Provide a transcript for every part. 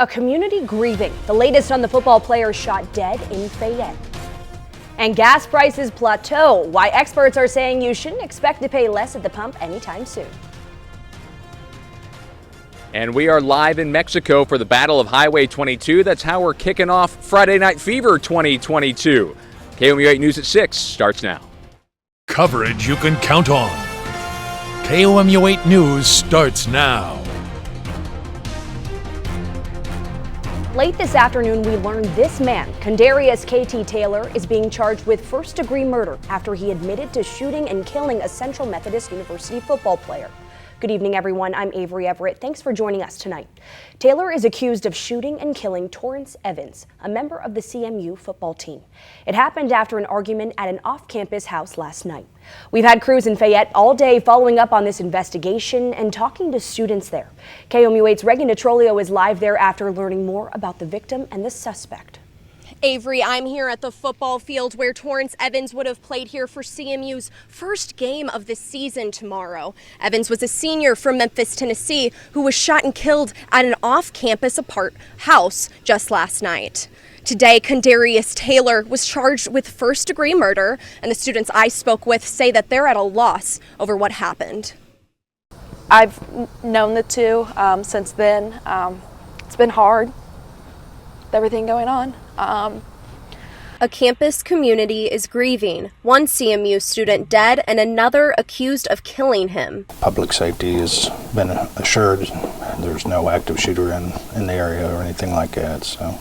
A community grieving. The latest on the football player shot dead in Fayette. And gas prices plateau. Why experts are saying you shouldn't expect to pay less at the pump anytime soon. And we are live in Mexico for the Battle of Highway 22. That's how we're kicking off Friday Night Fever 2022. KOMU 8 News at 6 starts now. Coverage you can count on. KOMU 8 News starts now. Late this afternoon, we learned this man, Kendarius KT Taylor, is being charged with first-degree murder after he admitted to shooting and killing a Central Methodist University football player. Good evening, everyone. I'm Avery Everett. Thanks for joining us tonight. Taylor is accused of shooting and killing Torrance Evans, a member of the CMU football team. It happened after an argument at an off-campus house last night. We've had crews in Fayette all day following up on this investigation and talking to students there. KOMU 8's Reagan DeTrolio is live there after learning more about the victim and the suspect. Avery, I'm here at the football field where Torrance Evans would have played here for CMU's first game of the season tomorrow. Evans was a senior from Memphis, Tennessee, who was shot and killed at an off-campus house just last night. Today, Kendarius Taylor was charged with first-degree murder, and the students I spoke with say that they're at a loss over what happened. I've known the two since then. It's been hard with everything going on. A campus community is grieving. One CMU student dead and another accused of killing him. Public safety has been assured. There's no active shooter in the area or anything like that. So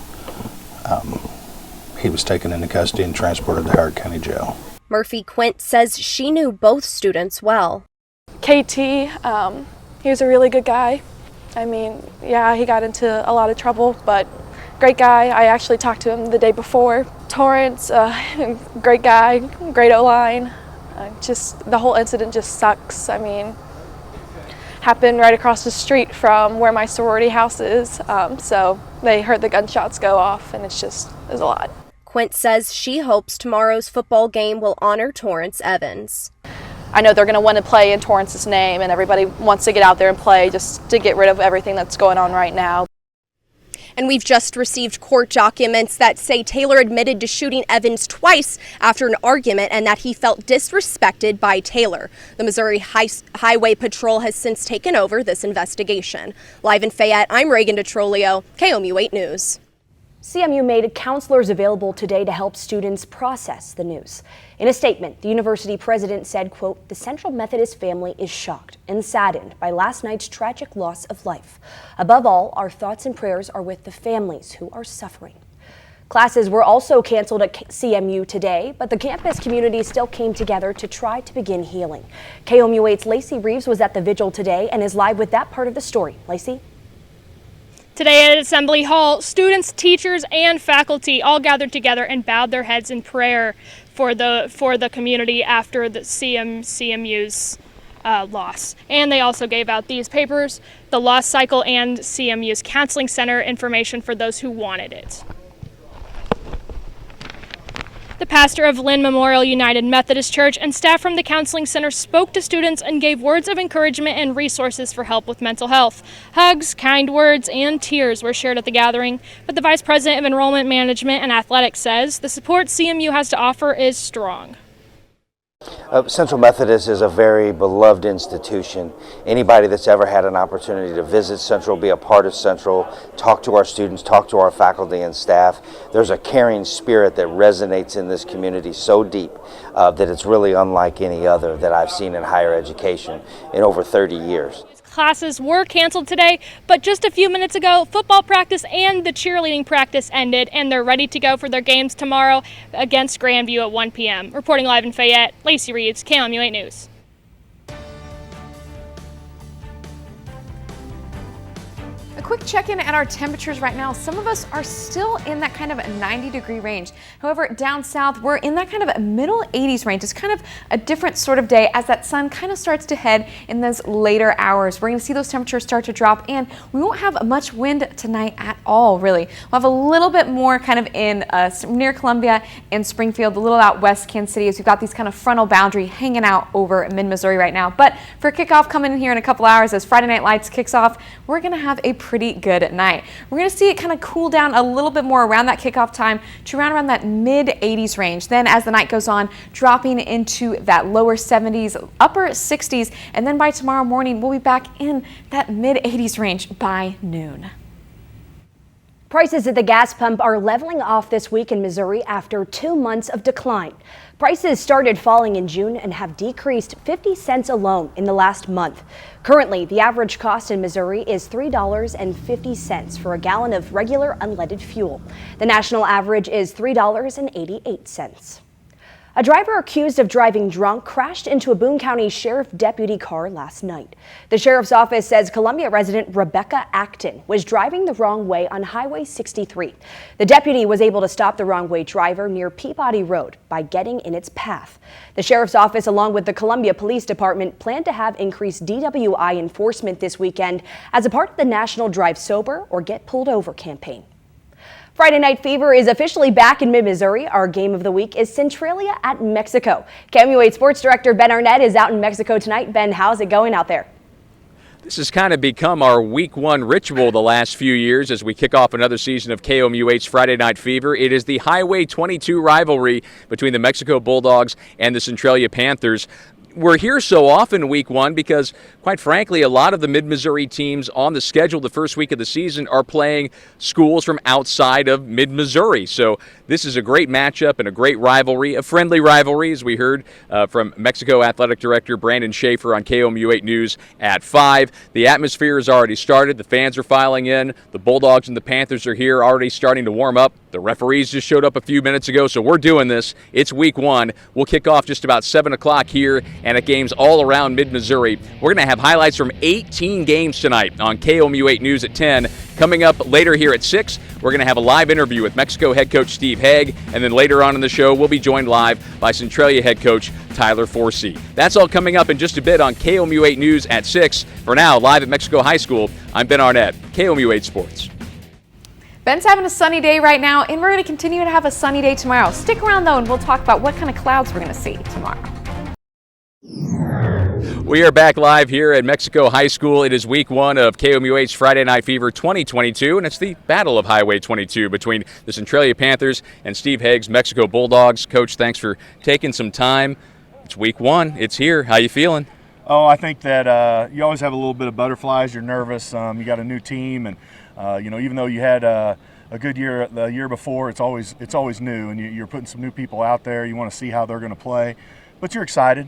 he was taken into custody and transported to Howard County Jail. Murphy Quint says she knew both students well. KT, he was a really good guy. I mean, yeah, he got into a lot of trouble, but great guy. I actually talked to him the day before. Torrance, great guy, great O-line. Just the whole incident just sucks. I mean, happened right across the street from where my sorority house is. So they heard the gunshots go off, and it was a lot. Quint says she hopes tomorrow's football game will honor Torrance Evans. I know they're going to want to play in Torrance's name, and everybody wants to get out there and play just to get rid of everything that's going on right now. And we've just received court documents that say Taylor admitted to shooting Evans twice after an argument and that he felt disrespected by Taylor. The Missouri Highway Patrol has since taken over this investigation. Live in Fayette, I'm Reagan DeTrolio, KOMU 8 News. CMU made counselors available today to help students process the news. In a statement, the university president said, quote, "The Central Methodist family is shocked and saddened by last night's tragic loss of life. Above all, our thoughts and prayers are with the families who are suffering." Classes were also canceled at CMU today, but the campus community still came together to try to begin healing. KOMU 8's Lacey Reeves was at the vigil today and is live with that part of the story. Lacey? Today at Assembly Hall, students, teachers, and faculty all gathered together and bowed their heads in prayer for the community after the CMU's loss. And they also gave out these papers, the Loss Cycle and CMU's Counseling Center information for those who wanted it. The pastor of Lynn Memorial United Methodist Church and staff from the Counseling Center spoke to students and gave words of encouragement and resources for help with mental health. Hugs, kind words, and tears were shared at the gathering, but the Vice President of Enrollment Management and Athletics says the support CMU has to offer is strong. Central Methodist is a very beloved institution. Anybody that's ever had an opportunity to visit Central, be a part of Central, talk to our students, talk to our faculty and staff, there's a caring spirit that resonates in this community so deep that it's really unlike any other that I've seen in higher education in over 30 years. Classes were canceled today, but just a few minutes ago, football practice and the cheerleading practice ended, and they're ready to go for their games tomorrow against Grandview at 1 p.m. Reporting live in Fayette, Lacey Reeves, KOMU 8 News. A quick check-in at our temperatures right now. Some of us are still in that kind of 90-degree range. However, down south, we're in that kind of middle 80s range. It's kind of a different sort of day as that sun kind of starts to head in those later hours. We're going to see those temperatures start to drop, and we won't have much wind tonight at all, really. We'll have a little bit more kind of in near Columbia and Springfield, a little out west Kansas City, as we've got these kind of frontal boundary hanging out over mid-Missouri right now. But for kickoff coming in here in a couple hours as Friday Night Lights kicks off, we're going to have a pretty pretty good night. We're going to see it kind of cool down a little bit more around that kickoff time to around that mid-80s range. Then as the night goes on, dropping into that lower 70s, upper 60s, and then by tomorrow morning, we'll be back in that mid-80s range by noon. Prices at the gas pump are leveling off this week in Missouri after 2 months of decline. Prices started falling in June and have decreased 50 cents alone in the last month. Currently, the average cost in Missouri is $3.50 for a gallon of regular unleaded fuel. The national average is $3.88. A driver accused of driving drunk crashed into a Boone County Sheriff deputy car last night. The sheriff's office says Columbia resident Rebecca Acton was driving the wrong way on Highway 63. The deputy was able to stop the wrong way driver near Peabody Road by getting in its path. The sheriff's office, along with the Columbia Police Department, plan to have increased DWI enforcement this weekend as a part of the National Drive Sober or Get Pulled Over campaign. Friday Night Fever is officially back in mid-Missouri. Our game of the week is Centralia at Mexico. KOMU8 Sports Director Ben Arnett is out in Mexico tonight. Ben, how's it going out there? This has kind of become our week one ritual the last few years as we kick off another season of KOMU8's Friday Night Fever. It is the Highway 22 rivalry between the Mexico Bulldogs and the Centralia Panthers. We're here so often week one because, quite frankly, a lot of the mid-Missouri teams on the schedule the first week of the season are playing schools from outside of mid-Missouri. So this is a great matchup and a great rivalry, a friendly rivalry, as we heard from Mexico Athletic Director Brandon Schaefer on KOMU8 News at 5. The atmosphere has already started. The fans are filing in. The Bulldogs and the Panthers are here already starting to warm up. The referees just showed up a few minutes ago, so we're doing this. It's week one. We'll kick off just about 7 o'clock here and at games all around mid-Missouri. We're going to have highlights from 18 games tonight on KOMU8 News at 10. Coming up later here at 6, we're going to have a live interview with Mexico head coach Steve Hague, and then later on in the show, we'll be joined live by Centralia head coach Tyler Forsey. That's all coming up in just a bit on KOMU8 News at 6. For now, live at Mexico High School, I'm Ben Arnett, KOMU8 Sports. Ben's having a sunny day right now, and we're going to continue to have a sunny day tomorrow. Stick around, though, and we'll talk about what kind of clouds we're going to see tomorrow. We are back live here at Mexico High School. It is week one of KOMU8's Friday Night Fever 2022, and it's the Battle of Highway 22 between the Centralia Panthers and Steve Hague's Mexico Bulldogs. Coach, thanks for taking some time. It's week one. It's here. How you feeling? Oh, I think that you always have a little bit of butterflies. You're nervous. You got a new team, and even though you had a good year the year before, it's always new, and you're putting some new people out there. You want to see how they're going to play. But you're excited.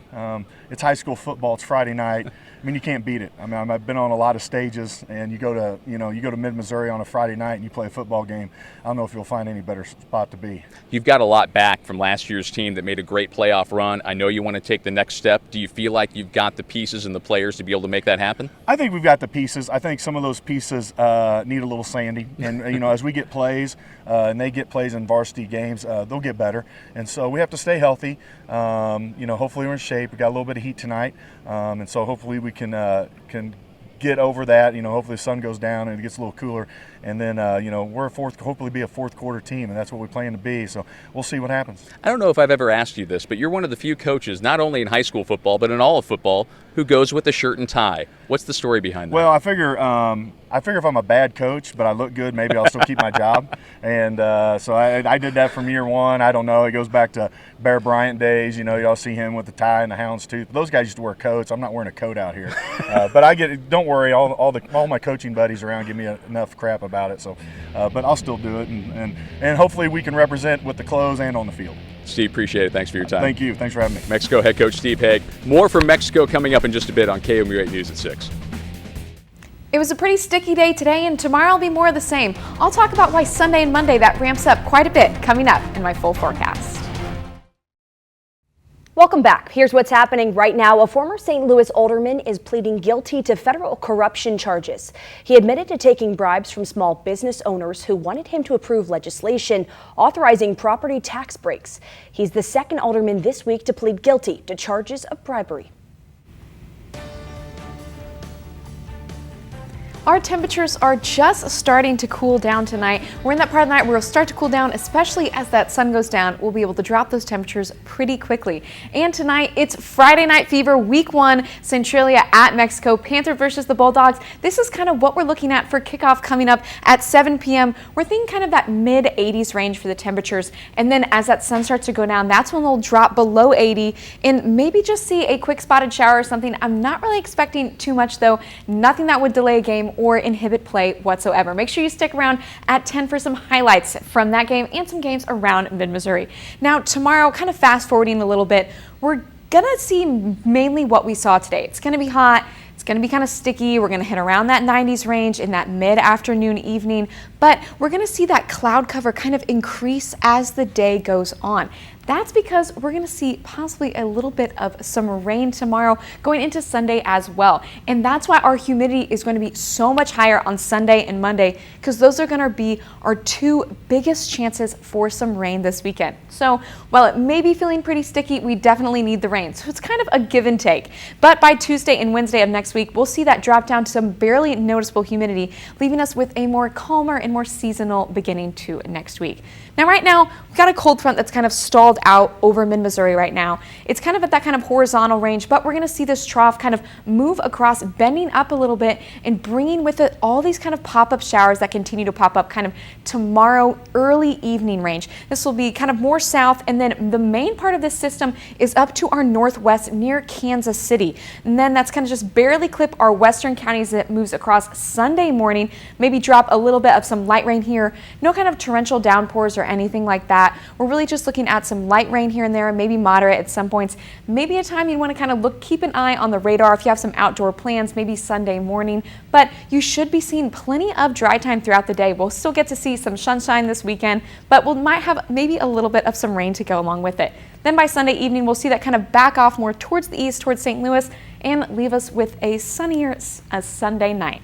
It's high school football. It's Friday night. I mean, you can't beat it. I mean, I've been on a lot of stages, and you go to mid-Missouri on a Friday night and you play a football game. I don't know if you'll find any better spot to be. You've got a lot back from last year's team that made a great playoff run. I know you want to take the next step. Do you feel like you've got the pieces and the players to be able to make that happen? I think we've got the pieces. I think some of those pieces need a little sanding. And, as we get plays and they get plays in varsity games, they'll get better. And so we have to stay healthy. Hopefully we're in shape. We got a little bit of heat tonight. And so hopefully we can get over that. Hopefully the sun goes down and it gets a little cooler. And then, we're hopefully be a fourth quarter team, and that's what we plan to be. So we'll see what happens. I don't know if I've ever asked you this, but you're one of the few coaches, not only in high school football, but in all of football, who goes with a shirt and tie. What's the story behind that? Well, I figure if I'm a bad coach, but I look good, maybe I'll still keep my job. And so I did that from year one. I don't know. It goes back to Bear Bryant days. Y'all see him with the tie and the houndstooth. Those guys used to wear coats. I'm not wearing a coat out here. But I get it. Don't worry. All my coaching buddies around give me enough crap about it. So, but I'll still do it. And hopefully we can represent with the clothes and on the field. Steve, appreciate it. Thanks for your time. Thank you. Thanks for having me. Mexico head coach Steve Hague. More from Mexico coming up in just a bit on KOMU8 News at 6. It was a pretty sticky day today, and tomorrow will be more of the same. I'll talk about why Sunday and Monday that ramps up quite a bit coming up in my full forecast. Welcome back. Here's what's happening right now. A former St. Louis alderman is pleading guilty to federal corruption charges. He admitted to taking bribes from small business owners who wanted him to approve legislation authorizing property tax breaks. He's the second alderman this week to plead guilty to charges of bribery. Our temperatures are just starting to cool down tonight. We're in that part of the night where it'll start to cool down, especially as that sun goes down. We'll be able to drop those temperatures pretty quickly. And tonight, it's Friday Night Fever, Week 1, Centralia at Mexico, Panther versus the Bulldogs. This is kind of what we're looking at for kickoff coming up at 7 p.m. We're thinking kind of that mid-80s range for the temperatures. And then as that sun starts to go down, that's when they'll drop below 80 and maybe just see a quick spotted shower or something. I'm not really expecting too much, though. Nothing that would delay a game or inhibit play whatsoever. Make sure you stick around at 10 for some highlights from that game and some games around mid-Missouri. Now tomorrow, kind of fast forwarding a little bit, we're gonna see mainly what we saw today. It's gonna be hot. It's going to be kind of sticky. We're going to hit around that 90s range in that mid-afternoon evening, but we're going to see that cloud cover kind of increase as the day goes on. That's because we're going to see possibly a little bit of some rain tomorrow going into Sunday as well. And that's why our humidity is going to be so much higher on Sunday and Monday, because those are going to be our two biggest chances for some rain this weekend. So while it may be feeling pretty sticky, we definitely need the rain. So it's kind of a give and take. But by Tuesday and Wednesday of next week, we'll see that drop down to some barely noticeable humidity, leaving us with a more calmer and more seasonal beginning to next week. Now right now, we've got a cold front that's kind of stalled out over mid-Missouri right now. It's kind of at that kind of horizontal range, but we're going to see this trough kind of move across, bending up a little bit and bringing with it all these kind of pop-up showers that continue to pop up kind of tomorrow early evening range. This will be kind of more south, and then the main part of this system is up to our northwest near Kansas City. And then that's kind of just barely clip our western counties that moves across Sunday morning, maybe drop a little bit of some light rain here. No kind of torrential downpours or anything like that. We're really just looking at some light rain here and there, maybe moderate at some points. Maybe a time you want to kind of keep an eye on the radar if you have some outdoor plans, maybe Sunday morning. But you should be seeing plenty of dry time throughout the day. We'll still get to see some sunshine this weekend, but we might have maybe a little bit of some rain to go along with it. Then by Sunday evening, we'll see that kind of back off more towards the east, towards St. Louis, and leave us with a sunnier Sunday night.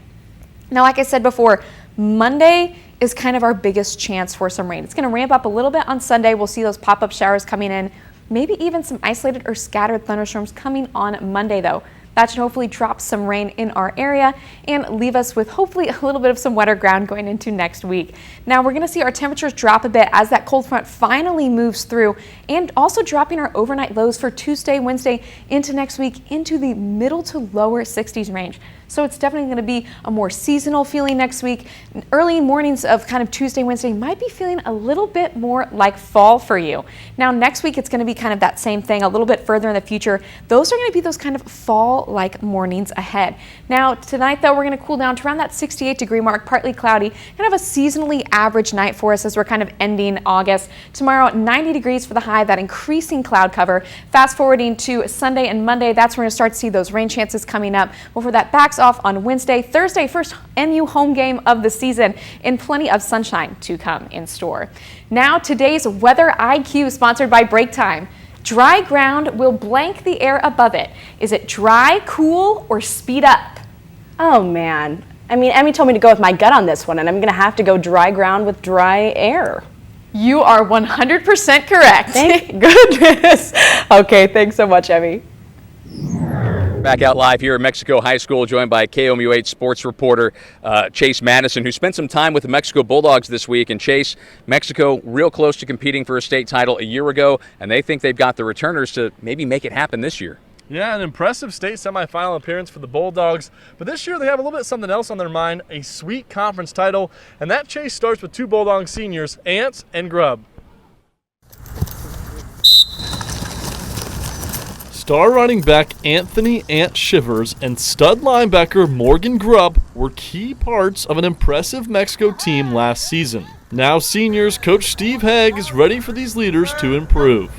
Now, like I said before, Monday is kind of our biggest chance for some rain. It's going to ramp up a little bit on Sunday. We'll see those pop-up showers coming in, maybe even some isolated or scattered thunderstorms coming on Monday, though. That should hopefully drop some rain in our area and leave us with hopefully a little bit of some wetter ground going into next week. Now we're going to see our temperatures drop a bit as that cold front finally moves through, and also dropping our overnight lows for Tuesday, Wednesday into next week into the middle to lower 60s range. So it's definitely going to be a more seasonal feeling next week. Early mornings of kind of Tuesday, Wednesday might be feeling a little bit more like fall for you. Now next week it's going to be kind of that same thing a little bit further in the future. Those are going to be those kind of fall-like mornings ahead. Now tonight though, we're going to cool down to around that 68 degree mark, partly cloudy, kind of a seasonally average night for us as we're kind of ending August. Tomorrow 90 degrees for the high, that increasing cloud cover. Fast forwarding to Sunday and Monday, that's where we're going to start to see those rain chances coming up before that backs off on Wednesday. Thursday, first MU home game of the season, and plenty of sunshine to come in store. Now today's Weather IQ, sponsored by Break Time. Dry ground will blank the air above it. Is it dry, cool, or speed up? Oh man, I mean, Emmy told me to go with my gut on this one, and I'm going to have to go dry ground with dry air. You are 100% correct. Thank goodness. Okay, thanks so much, Emmy. Back out live here at Mexico High School, joined by KOMU8 sports reporter Chase Madison, who spent some time with the Mexico Bulldogs this week. And Chase, Mexico real close to competing for a state title a year ago, and they think they've got the returners to maybe make it happen this year. Yeah, an impressive state semifinal appearance for the Bulldogs. But this year they have a little bit something else on their mind, a sweet conference title. And that chase starts with two Bulldog seniors, Ants and Grubb. Star running back Anthony Ant Shivers and stud linebacker Morgan Grubb were key parts of an impressive Mexico team last season. Now seniors, Coach Steve Hegg is ready for these leaders to improve.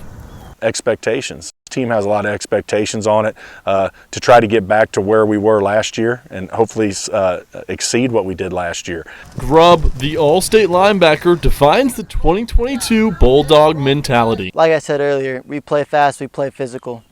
Expectations. The team has a lot of expectations on it to try to get back to where we were last year and hopefully exceed what we did last year. Grubb, the all-state linebacker, defines the 2022 Bulldog mentality. Like I said earlier, we play fast, we play physical.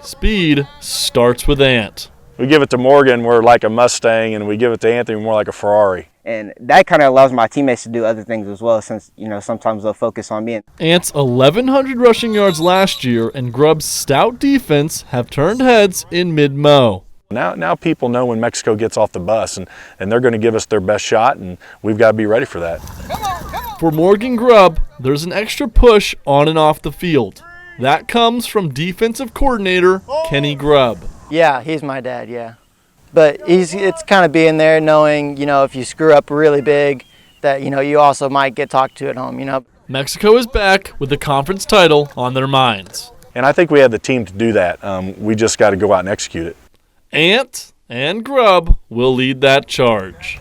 Speed starts with Ant. We give it to Morgan, we're like a Mustang, and we give it to Anthony, more like a Ferrari. And that kind of allows my teammates to do other things as well, since, you know, sometimes they'll focus on me. Ant's 1,100 rushing yards last year and Grubb's stout defense have turned heads in mid-Mo. Now people know when Mexico gets off the bus, and they're going to give us their best shot, and we've got to be ready for that. For Morgan Grubb, there's an extra push on and off the field. That comes from defensive coordinator Kenny Grubb. Yeah, he's my dad, yeah. But it's kind of being there knowing, if you screw up really big, that, you also might get talked to at home, Mexico is back with the conference title on their minds. And I think we have the team to do that. We just got to go out and execute it. Ant and Grubb will lead that charge.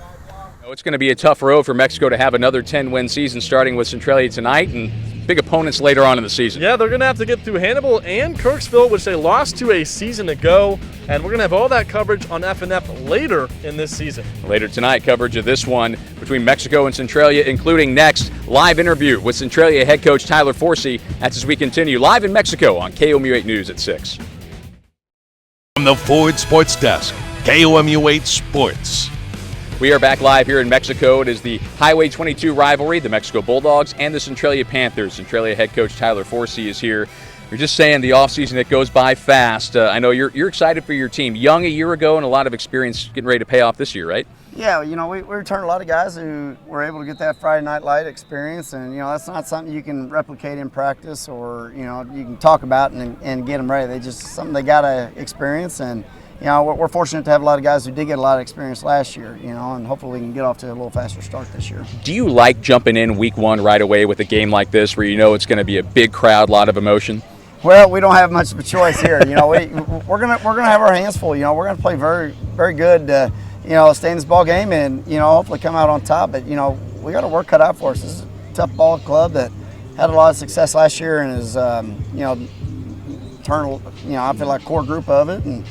It's going to be a tough road for Mexico to have another 10-win season starting with Centralia tonight and big opponents later on in the season. Yeah, they're going to have to get through Hannibal and Kirksville, which they lost to a season ago, and we're going to have all that coverage on FNF later in this season. Later tonight, coverage of this one between Mexico and Centralia, including next live interview with Centralia head coach Tyler Forsey. That's as we continue live in Mexico on KOMU 8 News at 6. From the Ford Sports Desk, KOMU 8 Sports. We are back live here in Mexico. It is the Highway 22 rivalry, the Mexico Bulldogs and the Centralia Panthers. Centralia head coach Tyler Forsey is here. You're just saying the offseason, it goes by fast. I know you're excited for your team. Young a year ago and a lot of experience getting ready to pay off this year, right? Yeah, we returned a lot of guys who were able to get that Friday Night Light experience, and that's not something you can replicate in practice or you can talk about and get them ready. They just something they got to experience, and we're fortunate to have a lot of guys who did get a lot of experience last year, and hopefully we can get off to a little faster start this year. Do you like jumping in week one right away with a game like this where it's going to be a big crowd, a lot of emotion? Well, we don't have much of a choice here. We're gonna have our hands full. We're gonna play very, very good. Stay in this ball game and hopefully come out on top. But we got to work cut out for us. This is a tough ball club that had a lot of success last year and is turned I feel like core group of it. And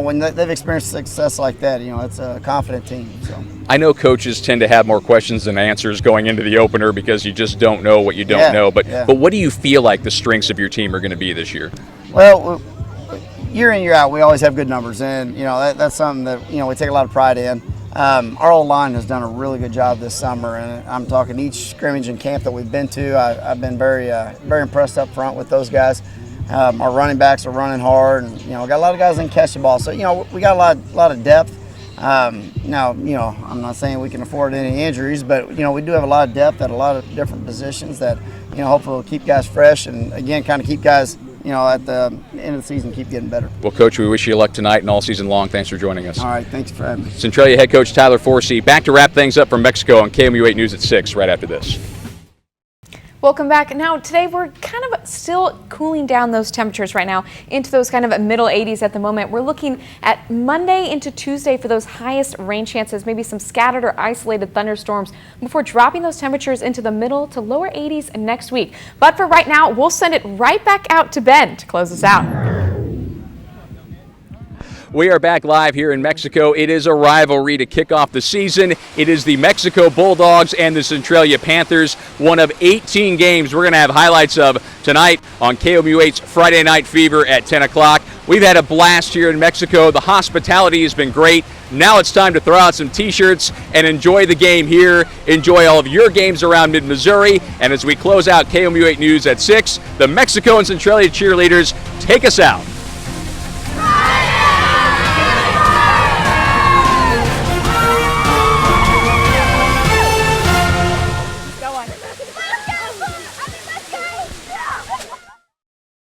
when they've experienced success like that, it's a confident team. So I know coaches tend to have more questions than answers going into the opener because you just don't know what you don't know. But what do you feel like the strengths of your team are going to be this year? Well, year in, year out, we always have good numbers, and that's something that we take a lot of pride in. Our old line has done a really good job this summer, and I'm talking each scrimmage and camp that we've been to. I've been very, very impressed up front with those guys. Our running backs are running hard, and we got a lot of guys that can catch the ball. So we got a lot of depth. Now I'm not saying we can afford any injuries, but we do have a lot of depth at a lot of different positions that hopefully will keep guys fresh, and again kind of keep guys at the end of the season, keep getting better. Well, Coach, we wish you luck tonight and all season long. Thanks for joining us. All right, thanks for having me. Centralia head coach Tyler Forsey back to wrap things up from Mexico on KOMU 8 News at 6 right after this. Welcome back. Now, today we're kind of still cooling down those temperatures right now into those kind of middle 80s at the moment. We're looking at Monday into Tuesday for those highest rain chances, maybe some scattered or isolated thunderstorms before dropping those temperatures into the middle to lower 80s next week. But for right now, we'll send it right back out to Ben to close us out. We are back live here in Mexico. It is a rivalry to kick off the season. It is the Mexico Bulldogs and the Centralia Panthers, one of 18 games we're going to have highlights of tonight on KOMU 8's Friday Night Fever at 10 o'clock. We've had a blast here in Mexico. The hospitality has been great. Now it's time to throw out some T-shirts and enjoy the game here. Enjoy all of your games around mid-Missouri. And as we close out KOMU 8 News at 6, the Mexico and Centralia cheerleaders take us out.